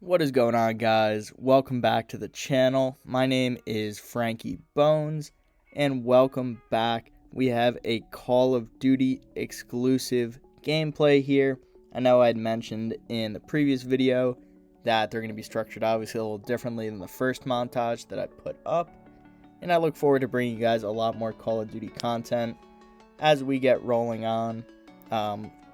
What is going on, guys? Welcome back to the channel. My name is Frankie Bones, and welcome back. We have a Call of Duty exclusive gameplay here. I know I had mentioned in the previous video that they're going to be structured obviously a little differently than the first montage that I put up, and I look forward to bringing you guys a lot more Call of Duty content as we get rolling on.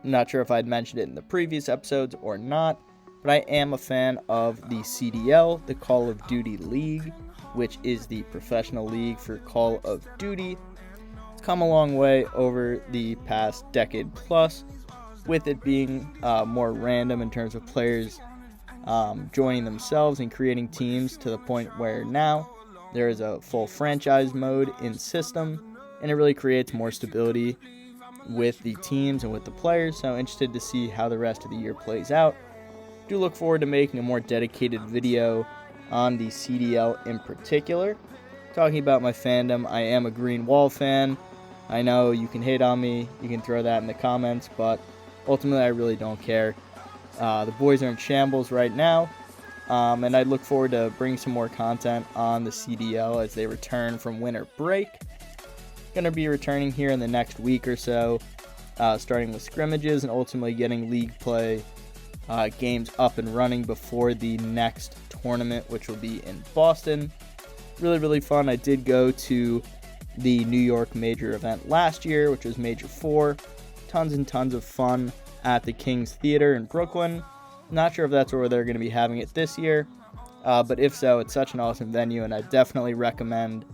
Not sure if I'd mentioned it in the previous episodes or not, but I am a fan of the CDL, the Call of Duty League, which is the professional league for Call of Duty. It's come a long way over the past decade plus, with it being more random in terms of players joining themselves and creating teams, to the point where now there is a full franchise mode in system, and it really creates more stability with the teams and with the players. So interested to see how the rest of the year plays out. Do look forward to making a more dedicated video on the CDL in particular. Talking about my fandom, I am a Green Wall fan. I know you can hate on me, you can throw that in the comments, but ultimately I really don't care. The boys are in shambles right now, and I look forward to bringing some more content on the CDL as they return from winter break. Going to be returning here in the next week or so, starting with scrimmages and ultimately getting league play games up and running before the next tournament, which will be in Boston. Really fun. I did go to the New York major event last year, which was Major 4. Tons and tons of fun at the King's Theater in Brooklyn. Not sure if that's where they're going to be having it this year, but if so, it's such an awesome venue, and I definitely recommend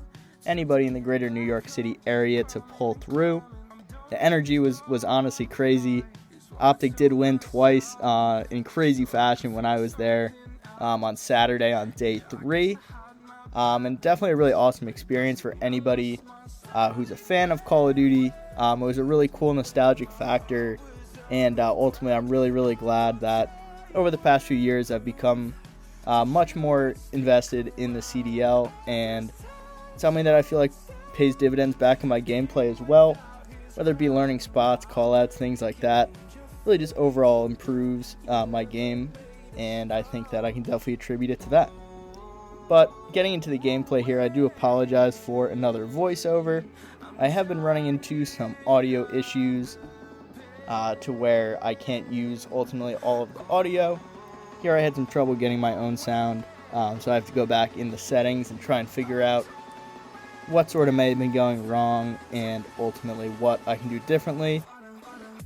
anybody in the greater New York City area to pull through. The energy was honestly crazy. Optic did win twice in crazy fashion when I was there on Saturday on day 3. And definitely a really awesome experience for anybody who's a fan of Call of Duty. It was a really cool nostalgic factor, and ultimately I'm really glad that over the past few years I've become much more invested in the CDL, and something that I feel like pays dividends back in my gameplay as well, whether it be learning spots, callouts, things like that. Really just overall improves my game, and I think that I can definitely attribute it to that. But getting into the gameplay here, I do apologize for another voiceover. I have been running into some audio issues to where I can't use ultimately all of the audio. Here I had some trouble getting my own sound, so I have to go back in the settings and try and figure out what sort of may have been going wrong and ultimately what I can do differently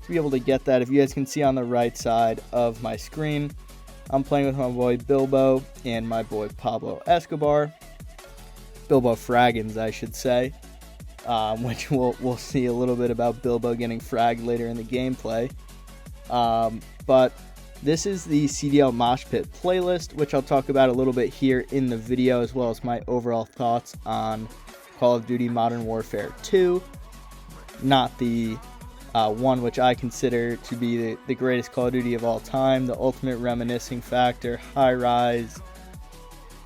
to be able to get that. If you guys can see on the right side of my screen, I'm playing with my boy Bilbo and my boy Pablo Escobar. Bilbo Fraggins, I should say, which we'll see a little bit about Bilbo getting fragged later in the gameplay. But this is the CDL Moshpit playlist, which I'll talk about a little bit here in the video, as well as my overall thoughts on Call of Duty Modern Warfare 2. Not the one which I consider to be the greatest Call of Duty of all time, the ultimate reminiscing factor, high rise,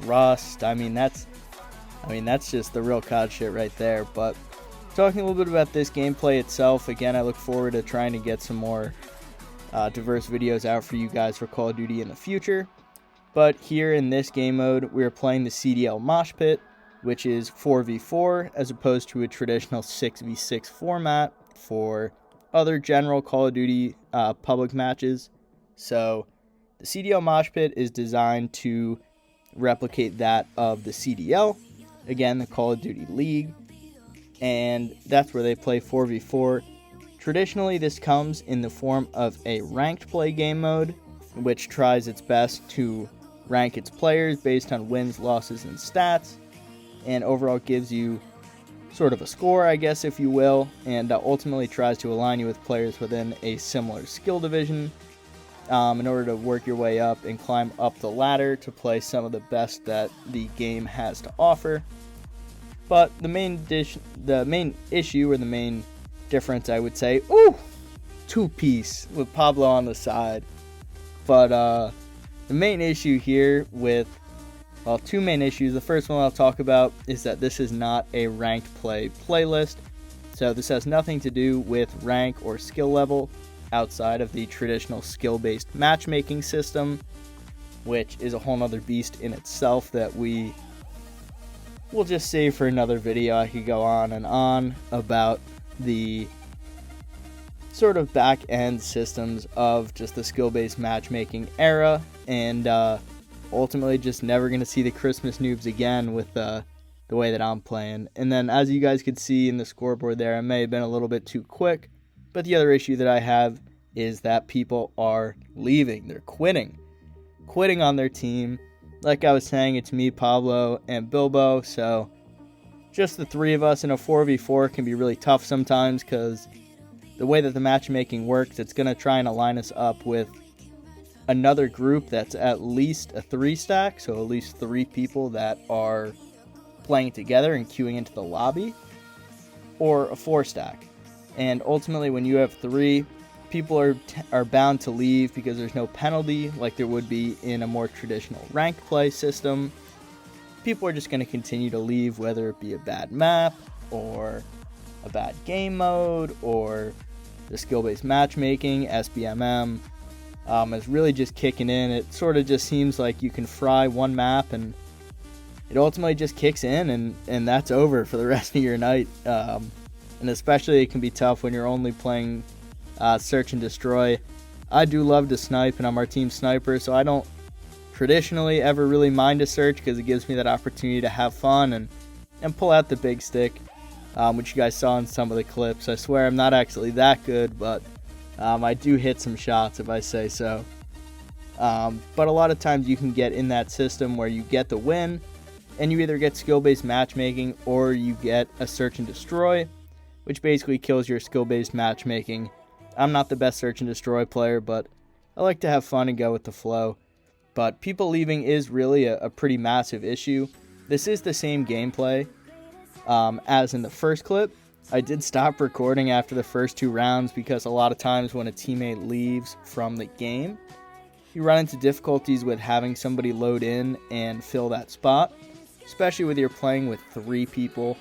Rust. I mean that's just the real COD shit right there. But talking a little bit about this gameplay itself, again, I look forward to trying to get some more diverse videos out for you guys for Call of Duty in the future. But here in this game mode, we're playing the CDL Moshpit, which is 4v4 as opposed to a traditional 6v6 format for other general Call of Duty public matches. So the CDL Moshpit is designed to replicate that of the CDL, again, the Call of Duty League, and that's where they play 4v4. Traditionally, this comes in the form of a ranked play game mode, which tries its best to rank its players based on wins, losses, and stats, and overall gives you sort of a score, I guess, if you will, and ultimately tries to align you with players within a similar skill division in order to work your way up and climb up the ladder to play some of the best that the game has to offer. But the main issue, or the main difference, I would say, two-piece with Pablo on the side. But the main issue here with, well, two main issues. The first one I'll talk about is that this is not a ranked play playlist. So this has nothing to do with rank or skill level outside of the traditional skill-based matchmaking system. which is a whole nother beast in itself that we'll just save for another video. I could go on and on about the sort of back-end systems of just the skill-based matchmaking era, and ultimately just never going to see the Christmas noobs again with the way that I'm playing. And then as you guys could see in the scoreboard there, I may have been a little bit too quick, but the other issue that I have is that people are leaving. They're quitting on their team. Like I was saying, it's me, Pablo, and Bilbo, so just the three of us in a 4v4 can be really tough sometimes, because the way that the matchmaking works, it's going to try and align us up with another group that's at least a 3-stack, so at least 3 people that are playing together and queuing into the lobby, or a 4-stack. And ultimately, when you have 3, people are bound to leave because there's no penalty like there would be in a more traditional ranked play system. People are just going to continue to leave, whether it be a bad map or a bad game mode or the skill-based matchmaking. SBMM is really just kicking in. It sort of just seems like you can fry one map and it ultimately just kicks in, and that's over for the rest of your night. And especially it can be tough when you're only playing search and destroy. I do love to snipe, and I'm our team sniper, so I don't traditionally ever really mind a search because it gives me that opportunity to have fun and pull out the big stick, which you guys saw in some of the clips. I swear I'm not actually that good, but I do hit some shots if I say so. But a lot of times you can get in that system where you get the win, and you either get skill-based matchmaking or you get a search and destroy, which basically kills your skill-based matchmaking. I'm not the best search and destroy player, but I like to have fun and go with the flow. But people leaving is really a pretty massive issue. This is the same gameplay as in the first clip. I did stop recording after the first 2 rounds because a lot of times when a teammate leaves from the game, you run into difficulties with having somebody load in and fill that spot, especially when you're playing with 3 people.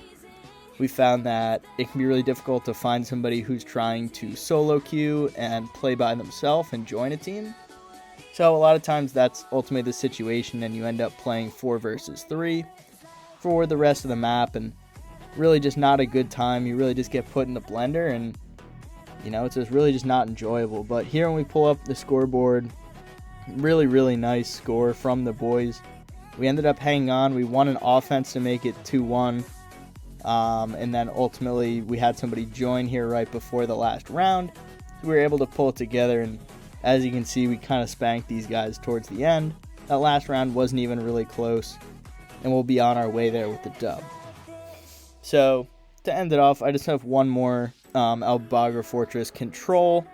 We found that it can be really difficult to find somebody who's trying to solo queue and play by themselves and join a team. So a lot of times that's ultimately the situation, and you end up playing 4 versus 3 for the rest of the map, and really just not a good time. You really just get put in the blender, and it's just really just not enjoyable. But here when we pull up the scoreboard, really nice score from the boys. We ended up hanging on. We won an offense to make it 2-1. And then ultimately we had somebody join here right before the last round. So we were able to pull it together, and as you can see, we kind of spanked these guys towards the end. That last round wasn't even really close, and we'll be on our way there with the dub. So to end it off, I just have one more El Bagra Fortress control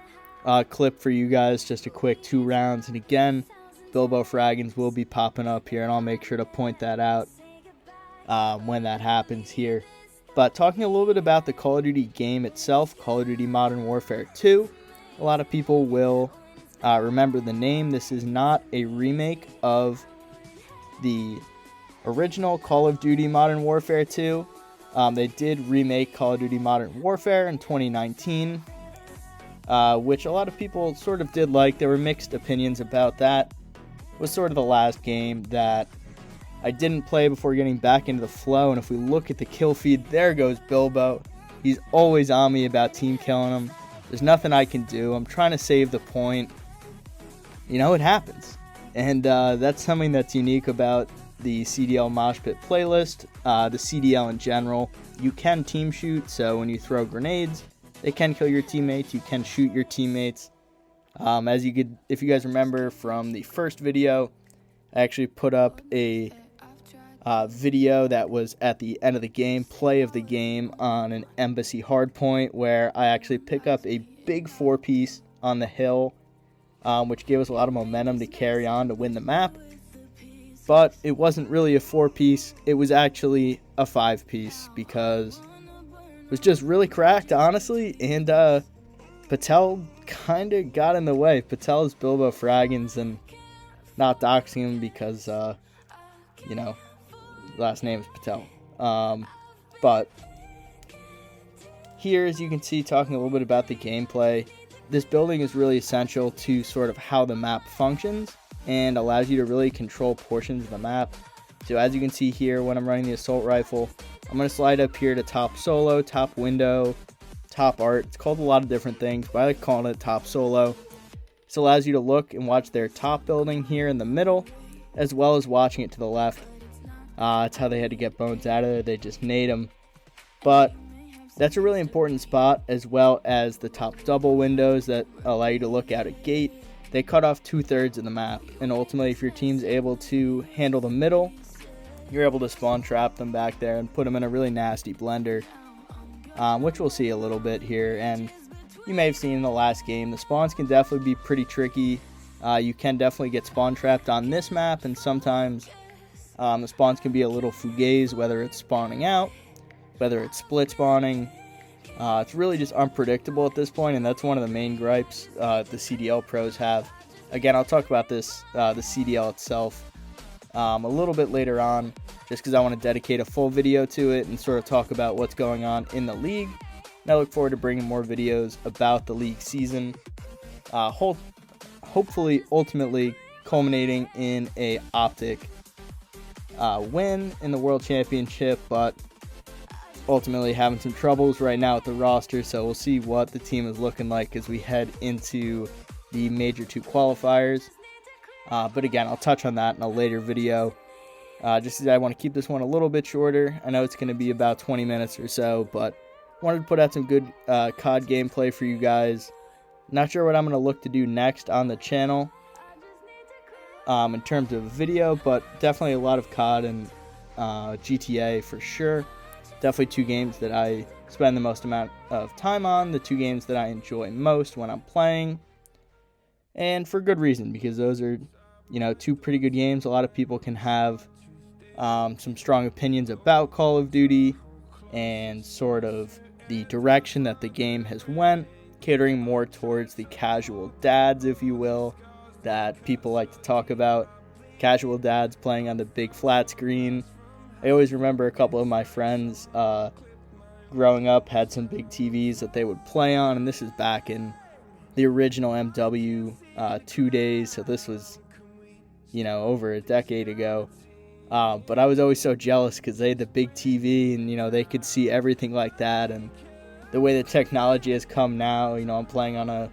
clip for you guys, just a quick 2 rounds. And again, Bilbo Fraggins will be popping up here, and I'll make sure to point that out when that happens here. But talking a little bit about the Call of Duty game itself, Call of Duty Modern Warfare 2, a lot of people will remember the name. This is not a remake of the original Call of Duty Modern Warfare 2. They did remake Call of Duty Modern Warfare in 2019, which a lot of people sort of did like. There were mixed opinions about that. It was sort of the last game that I didn't play before getting back into the flow, and if we look at the kill feed, there goes Bilbo. He's always on me about team killing him. There's nothing I can do. I'm trying to save the point. It happens. And that's something that's unique about the CDL Moshpit playlist, the CDL in general. You can team shoot, so when you throw grenades, they can kill your teammates. You can shoot your teammates. If you guys remember from the first video, I actually put up a video that was at the end of the game, play of the game on an embassy hardpoint, where I actually pick up a big 4-piece on the hill, which gave us a lot of momentum to carry on to win the map. But it wasn't really a 4-piece, it was actually a 5-piece, because it was just really cracked, honestly, and Patel kind of got in the way. Patel is Bilbo Fraggins, and not doxing him because, last name is Patel. But here, as you can see, talking a little bit about the gameplay, this building is really essential to sort of how the map functions. and allows you to really control portions of the map. So as you can see here, when I'm running the assault rifle, I'm going to slide up here to top solo, top window, top art. It's called a lot of different things, but I like calling it top solo. This allows you to look and watch their top building here in the middle, as well as watching it to the left. That's how they had to get Bones out of there. They just nade him. But that's a really important spot, as well as the top double windows that allow you to look out at gate. They cut off 2/3 of the map, and ultimately if your team's able to handle the middle, you're able to spawn trap them back there and put them in a really nasty blender, which we'll see a little bit here. And you may have seen in the last game, the spawns can definitely be pretty tricky. You can definitely get spawn trapped on this map, and sometimes the spawns can be a little fugazi, whether it's spawning out, whether it's split spawning. It's really just unpredictable at this point, and that's one of the main gripes the CDL pros have. Again, I'll talk about this, the CDL itself, a little bit later on, just because I want to dedicate a full video to it and sort of talk about what's going on in the league. And I look forward to bringing more videos about the league season, hopefully ultimately culminating in a Optic win in the World Championship, but ultimately having some troubles right now with the roster, so we'll see what the team is looking like as we head into the Major 2 qualifiers. But again, I'll touch on that in a later video. Just as I want to keep this one a little bit shorter. I know it's going to be about 20 minutes or so, but wanted to put out some good COD gameplay for you guys. Not sure what I'm going to look to do next on the channel in terms of video, but definitely a lot of COD and GTA for sure. Definitely two games that I spend the most amount of time on, the two games that I enjoy most when I'm playing, and for good reason, because those are, you know, two pretty good games. A lot of people can have some strong opinions about Call of Duty and sort of the direction that the game has went, catering more towards the casual dads, if you will, that people like to talk about. Casual dads playing on the big flat screen. I always remember a couple of my friends growing up had some big TVs that they would play on, and this is back in the original MW 2 days, so this was, you know, over a decade ago. But I was always so jealous because they had the big TV and, you know, they could see everything like that. And the way the technology has come now, you know, I'm playing on a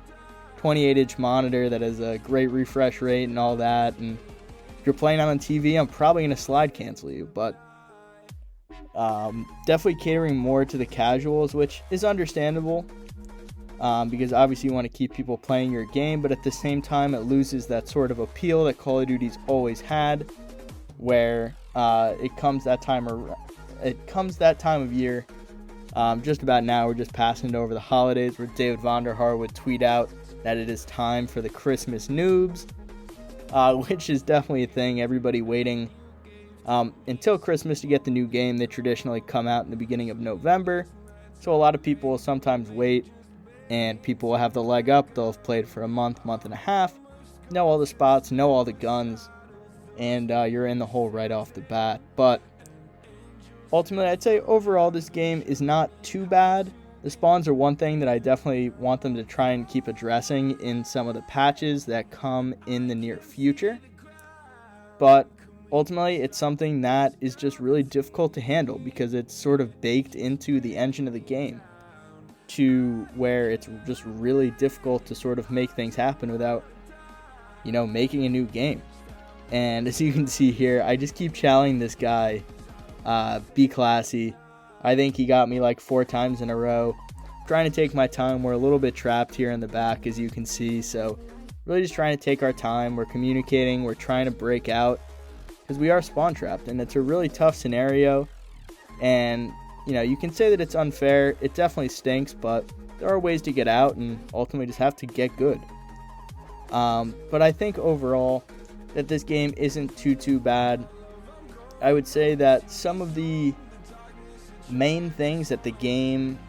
28-inch monitor that has a great refresh rate and all that. And if you're playing on TV, I'm probably going to slide cancel you. But definitely catering more to the casuals, which is understandable. Because obviously you want to keep people playing your game, but at the same time it loses that sort of appeal that Call of Duty's always had, where it comes that time of year, just about now, we're just passing it over the holidays, where David Vonderhaar would tweet out that it is time for the Christmas noobs, which is definitely a thing. Everybody waiting until Christmas to get the new game. They traditionally come out in the beginning of November, so a lot of people will sometimes wait, and people will have the leg up. They'll have played for a month and a half, know all the spots, know all the guns, and you're in the hole right off the bat. But ultimately, I'd say overall this game is not too bad. The spawns are one thing that I definitely want them to try and keep addressing in some of the patches that come in the near future. But ultimately, it's something that is just really difficult to handle because it's sort of baked into the engine of the game, to where it's just really difficult to sort of make things happen without, you know, making a new game. And as you can see here, I just keep challenging this guy, Be Classy. I think he got me like 4 times in a row. Trying to take my time. We're a little bit trapped here in the back, as you can see. So really just trying to take our time. We're communicating. We're trying to break out because we are spawn trapped, and it's a really tough scenario. And, you know, you can say that it's unfair. It definitely stinks, but there are ways to get out, and ultimately just have to get good. But I think overall that this game isn't too bad. I would say that some of the main things that the game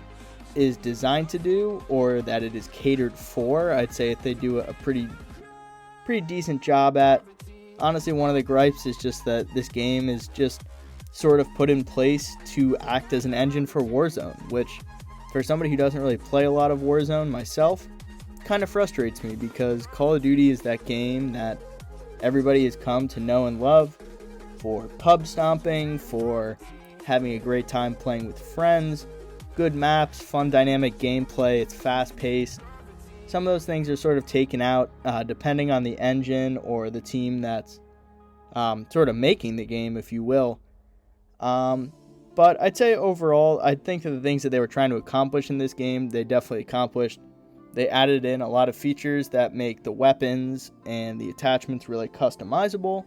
is designed to do, or that it is catered for, I'd say if they do a pretty decent job at. Honestly, one of the gripes is just that this game is just sort of put in place to act as an engine for Warzone, which for somebody who doesn't really play a lot of Warzone myself, kind of frustrates me, because Call of Duty is that game that everybody has come to know and love for pub stomping, for having a great time playing with friends, good maps, fun dynamic gameplay, it's fast-paced. Some of those things are sort of taken out depending on the engine or the team that's sort of making the game, if you will. But I'd say overall, I think that the things that they were trying to accomplish in this game, they definitely accomplished. They added in a lot of features that make the weapons and the attachments really customizable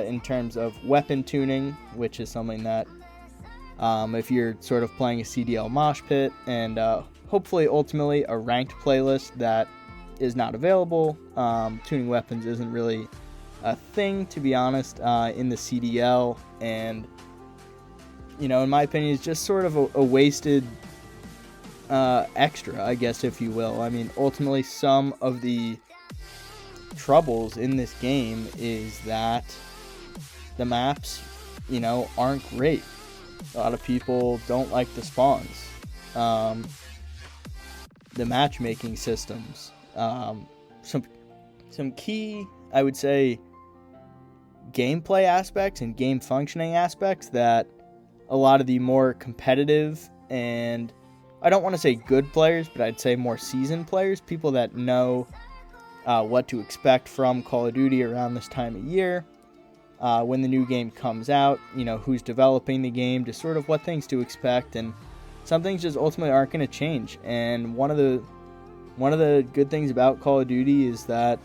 in terms of weapon tuning, which is something that if you're sort of playing a CDL Moshpit and hopefully ultimately a ranked playlist that is not available, tuning weapons isn't really a thing, to be honest, in the CDL, and in my opinion, it's just sort of a wasted extra, I guess, if you will. I mean, ultimately, some of the troubles in this game is that the maps, aren't great. A lot of people don't like the spawns, the matchmaking systems, some key, I would say, gameplay aspects and game functioning aspects that a lot of the more competitive, and I don't want to say good players, but I'd say more seasoned players, people that know what to expect from Call of Duty around this time of year, when the new game comes out, who's developing the game, just sort of what things to expect, and some things just ultimately aren't going to change. And one of the good things about Call of Duty is that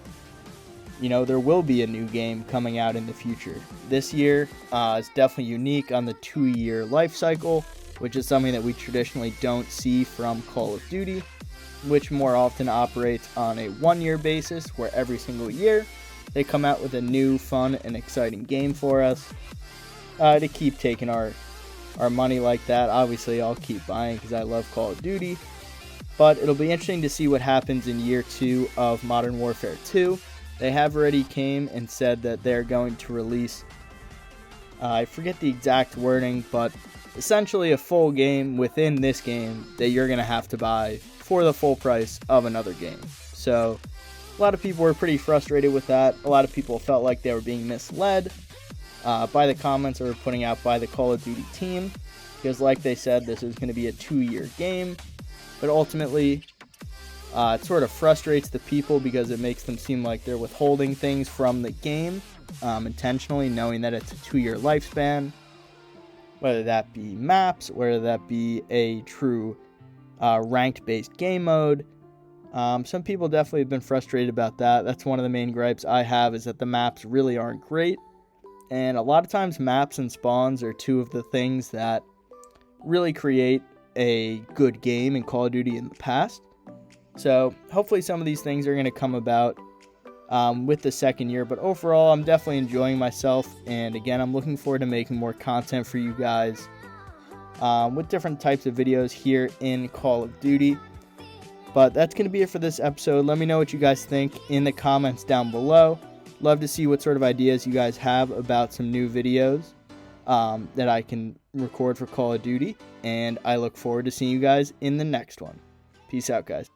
there will be a new game coming out in the future. This year is definitely unique on the 2-year life cycle, which is something that we traditionally don't see from Call of Duty, which more often operates on a 1-year basis, where every single year they come out with a new, fun, and exciting game for us. To keep taking our money like that, obviously I'll keep buying because I love Call of Duty, but it'll be interesting to see what happens in year 2 of Modern Warfare 2. They have already came and said that they're going to release, I forget the exact wording, but essentially a full game within this game that you're going to have to buy for the full price of another game. So a lot of people were pretty frustrated with that. A lot of people felt like they were being misled by the comments that were putting out by the Call of Duty team, because like they said, this is going to be a 2-year game, but ultimately it sort of frustrates the people because it makes them seem like they're withholding things from the game intentionally, knowing that it's a 2-year lifespan, whether that be maps, whether that be a true ranked-based game mode. Some people definitely have been frustrated about that. That's one of the main gripes I have, is that the maps really aren't great. And a lot of times maps and spawns are two of the things that really create a good game in Call of Duty in the past. So hopefully some of these things are going to come about with the second year. But overall, I'm definitely enjoying myself. And again, I'm looking forward to making more content for you guys with different types of videos here in Call of Duty. But that's going to be it for this episode. Let me know what you guys think in the comments down below. Love to see what sort of ideas you guys have about some new videos that I can record for Call of Duty. And I look forward to seeing you guys in the next one. Peace out, guys.